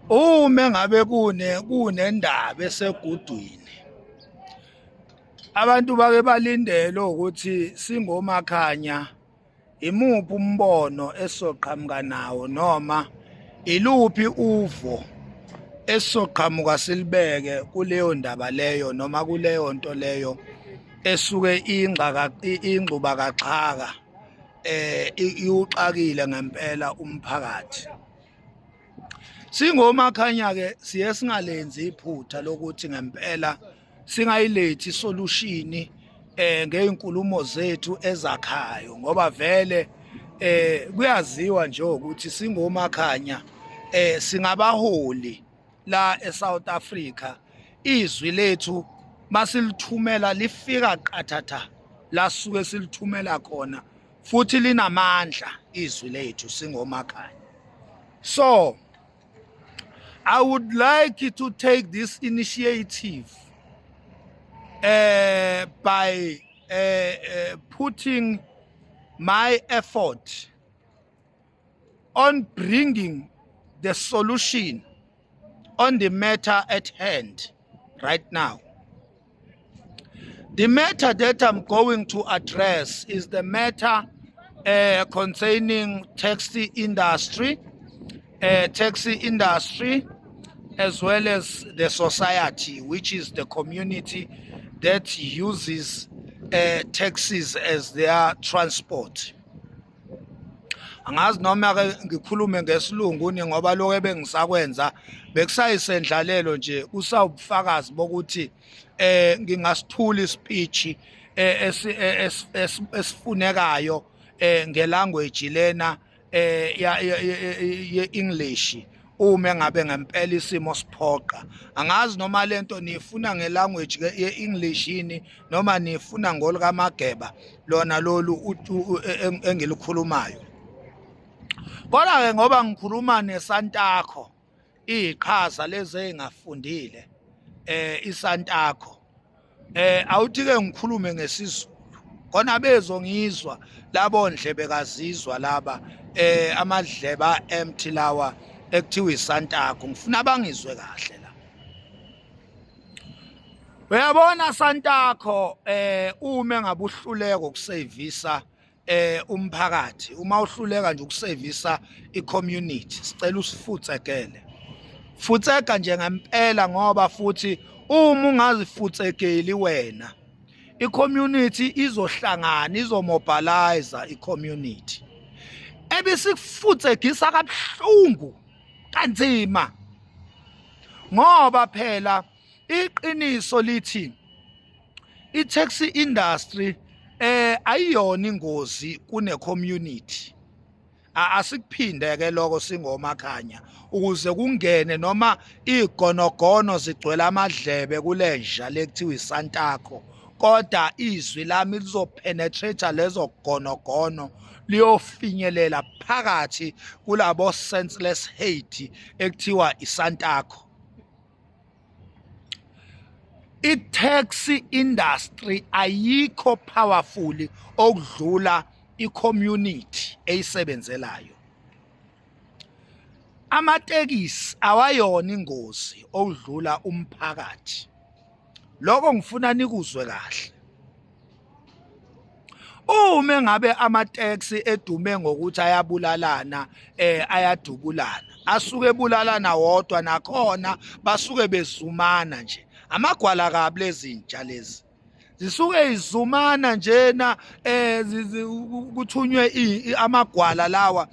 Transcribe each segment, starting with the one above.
Uma ngabe kunendaba esegudwini, abantu bake balindele ukuthi singomakhanya imuphi umbono esoqhamuka nawo noma iluphi uvo esoqhamuka silibeke kuleyo ndaba leyo noma kuleyo nto leyo esuke ingxuba kaxhaka iwuxakile ngempela umphakathi. Singomakhanya-ke siye singalenzi iphutha lokuthi ngempela singayilethi isolution ngey'nkulumo zethu ezakhayo ngoba vele kuyaziwa nje ukuthi singomakhanya singabaholi la eSouth Africa. Izwi lethu masilithumela lifika qathatha la suke silithumela khona futhi linamandla izwi lethu singomakhanya. So I would like to take this initiative by putting my effort on bringing the solution on the matter at hand right now. The matter that I'm going to address is the matter concerning taxi industry, as well as the society, which is the community that uses taxis as their transport. Angazi noma ngikhulume ngesilungu ngoba lokho ebengisakwenza bekusayisendlalelo nje usawubufakazi bokuthi ngingasithula ispeech esifunekayo ngelanguage lena ye-English uma ngabe ngempela isimo siphoqa. Angazi noma lento nifuna ngelanguage ye-English yini noma nifuna ngolikaMageba lona lolu engilikhulumayo. Kodwa-ke ngoba ngikhuluma neSantakho iqhaza lezi engafundile iSantakho awuthi-ke ngikhulume ngesizulu khona bezongizwa labo ndlebe kazizwa laba amadleba empty lawa ekuthiwa iSantakho. Ngifuna bangizwe kahle la. Uyabona Santakho uma ngabe uhluleka ukusevisa umphakathi, uma uhluleka nje ukusevisa i-community, sicela usifuthekele. Futheka nje ngempela ngoba futhi uma ungazifutsekeli wena i-community izohlangana izomobilize i-community ebisikufuthekisa kabuhlungu kanzima ngoba phela iqiniso lithi i-taxi industry ayiyona ingozi kune-community. Asikuphinde-ke lokho singomakhanya ukuze kungene noma igonogono zigcwele amadlebe kulenja lekuthiwa iSantakho, kodwa izwi lami lizopenetrate lezo gonogono liyofinyelela phakathi kulabo senseless hate ekuthiwa iSantakho. I-taxi industry ayikho powerful okudlula i-community eyisebenzelayo. Amatekisi awayona ingozi okudlula umphakathi. Lokho ngifuna nikuzwe kahle. Uma ngabe amateksi edume ngokuthi ayabulalana ayadubulana, asuke ebulalana wodwa nakhona basuke bezumana nje. Amagwala kabi lezintsha lezi zisuke izumana njena kuthunywe amagwala lawa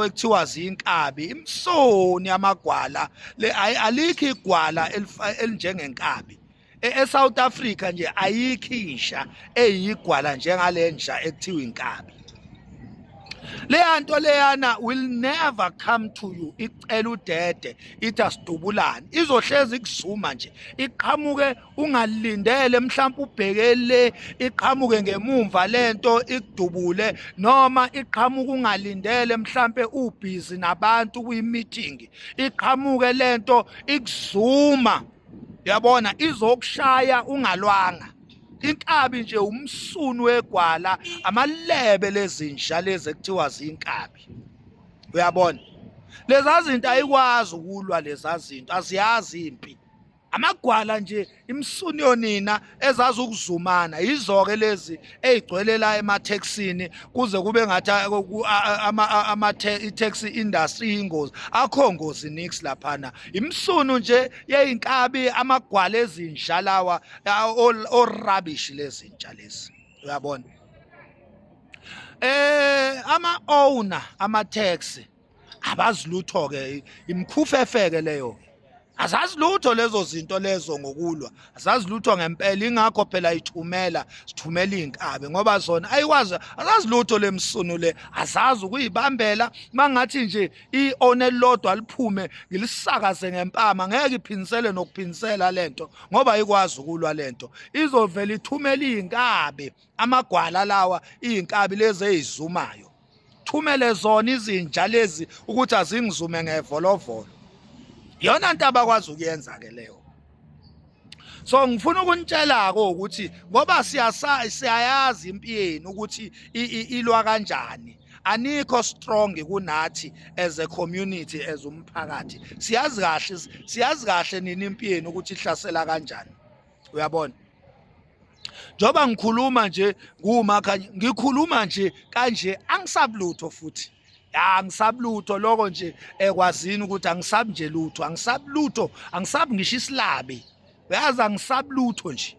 ekuthiwa zinkabi. Imsoni amagwala alikho igwala elinjengenkabi eSouth Africa nje, ayikho isha eyigwala njengalenja ekuthiwa inkabi. Leya nto leyana will never come to you icela udede ithi asidubulane, izohlezi ikuzuma nje iqhamuke ungalindele mhlawumbe ubhekele iqhamuke ngemumva lento ikudubule, noma iqhamuke ungalindele mhlawumbe ubhizi nabantu kuyi-meeting iqhamuke lento ikuzuma. Yabona izokushaya ungalwanga. Inkabi nje umsunu wegwala, amalebe lezinsha lezi ekuthiwa zinkabi. Uyabona leza zinto ayikwazi ukulwa, leza zinto aziyazi impi. Amagwala nje imsuni yonina ezazi ukuzumana izo-ke lezi ey'gcwele la emathekisini kuze kube ngathi i-taxi industry ingozi. Akho ngozi nix laphana, imsunu nje yey'nkabi, amagwala ezinja lawa o-rubbish lezintsha lezi, uyabona. Ama-owner ama-taxi abazi lutho-ke, imkhufefeke leyo. Azazi lutho lezo zinto lezo ngokulwa, azazi lutho ngempela. Ingakho phela sithumela iy'nkabi ngoba zona ayikwazi, azazi lutho lemsunu le, azazi ukuyibambela. Mangathi nje i-one elilodwa liphume ngilisakaze ngempama, ngeke iphindisele nokuphindisela lento ngoba ayikwazi ukulwa lento. Izovela ithumela iy'nkabi, amagwala lawa, iy'nkabi lezi ey'zumayo, thumele zona izinja lezi ukuthi azingizume ngevolovolo. Yona nto abakwazi ukuyenza-ke leyo. So ngifuna ukunitshela-ke ukuthi ngoba siyayazi impiyeni ukuthi ilwa kanjani, anikho strong kunathi as a community, as umphakathi. Siyazi kahle nini impiyeni ukuthi ihlasela kanjani, uyabona. Njoba ngikhuluma nje ngikhuluma nje kanje, angisabulutho futhi. Angisabulutho lokho nje ekwazini ukuthi angisabi nje lutho, angisabulutho, angisabi ngisho isilabi, uyazi angisabulutho nje.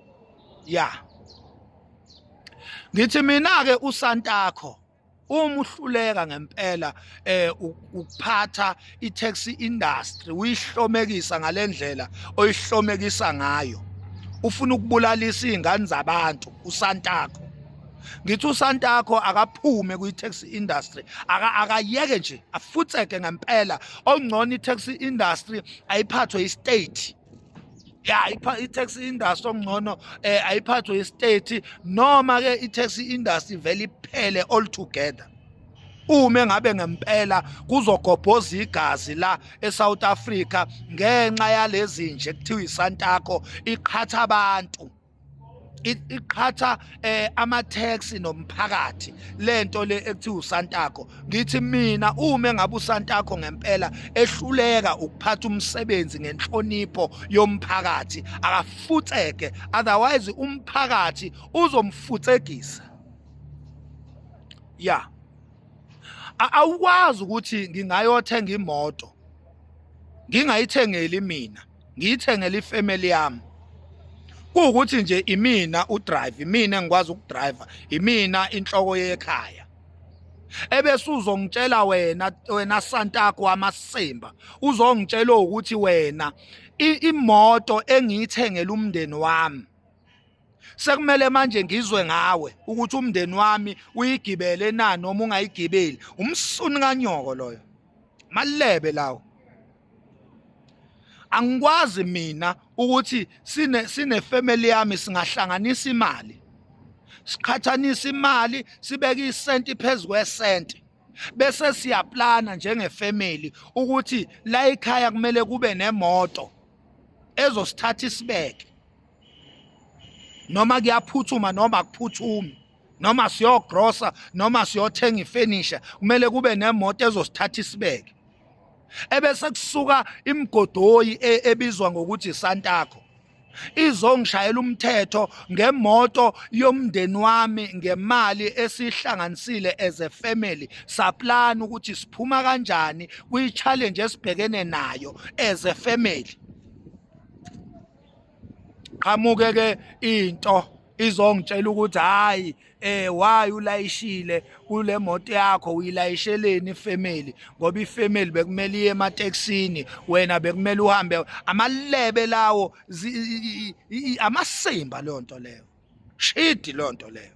Ngithi mina-ke uSantakho uma uhluleka ngempela ukuphatha i-taxi industry, uyihlomekisa ngale ndlela oyihlomekisa ngayo, ufuna ukubulalisa iy'ngane zabantu, uSantakho. Ngithi uSantakho akaphume kwi-taxi industry, akayeke nje afutheke ngempela. Ongcono i-taxi industry ayiphathwe i-state. I-taxi industry ongcono ayiphathwe i-state, noma-ke i-taxi industry vele iphele all together. Uma ngabe ngempela kuzogobhoza igazi la eSouth Africa ngenxa yalezi nje kuthiwa iSantakho iqhatha abantu, iqhatha ama-taxi nomphakathi, lento le ekuthiwa uSantakho. Ngithi mina uma ngabe uSantakho ngempela ehluleka ukuphatha umsebenzi ngenhlonipho yomphakathi, akafutheke, otherwise umphakathi uzomfuthekisa. Awukwazi ukuthi ngingayothenga imoto ngingayithengeli mina, ngiyithengele ifamily yami. Kuwukuthi nje imina udrive, imina engikwazi ukudrive, imina inhloko yekhaya. Ebese uzongitshela wena Santakho wamasimba, uzongitshela ukuthi wena imoto engiyithengele umndeni wami sekumele manje ngizwe ngawe ukuthi umndeni wami uyigibele na noma ungayigibeli. Umsuni kanyoko loyo, malebe lawo. Angikwazi mina ukuthi sine family yami singahlanganisa imali, siqhathanisa imali, sibeke isenti phezu kwesenti, bese siyaplana njengefamily ukuthi la ekhaya kumele kube nemoto ezosithatha isibeke, noma kuyaphuthuma noma akuphuthumi, noma siyogrosa noma siyothenga ifurniture, kumele kube nemoto ezosithatha isibeke. Ebese kusuka imgodoyi ebizwa ngokuthi iSantakho izongishayela umthetho ngemoto yomndeni wami, ngemali esihlanganisile as a family, saplana ukuthi siphuma kanjani kwi-challenge esibhekene nayo as a family. Qamuke-ke into izongitshela ukuthi hayi why ulayishile kule moto yakho, uyilayisheleni ifamily, ngoba ifamily bekumele iye emateksini, wena bekumele uhambe. Amalebe lawo amasimba leyo nto leyo, shidi leyo nto leyo,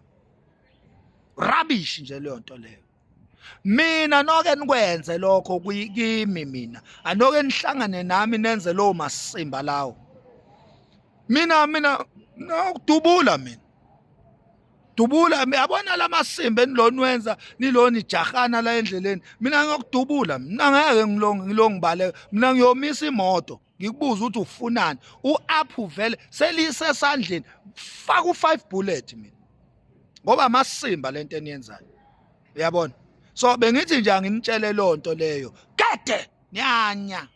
rubbish nje leyo nto leyo. Mina noke nikwenze lokho kimi, mina anoke nihlangane nami nenze lowo masimba lawo. Mina nokudubula, mina dubula, yabona lamasimba enilona wenza nilona ijahana la endleleni, mina ngiyokudubula, mina ngeke ngilongibale, mina ngiyomisa imoto ngikubuza ukuthi ufunani, u-aphu vele selisesandleni, faka u5 bullet mina, ngoba amasimba lento eniyenzayo, uyabona. So bengithi nje anginitshele lonto leyo, kade nyanya.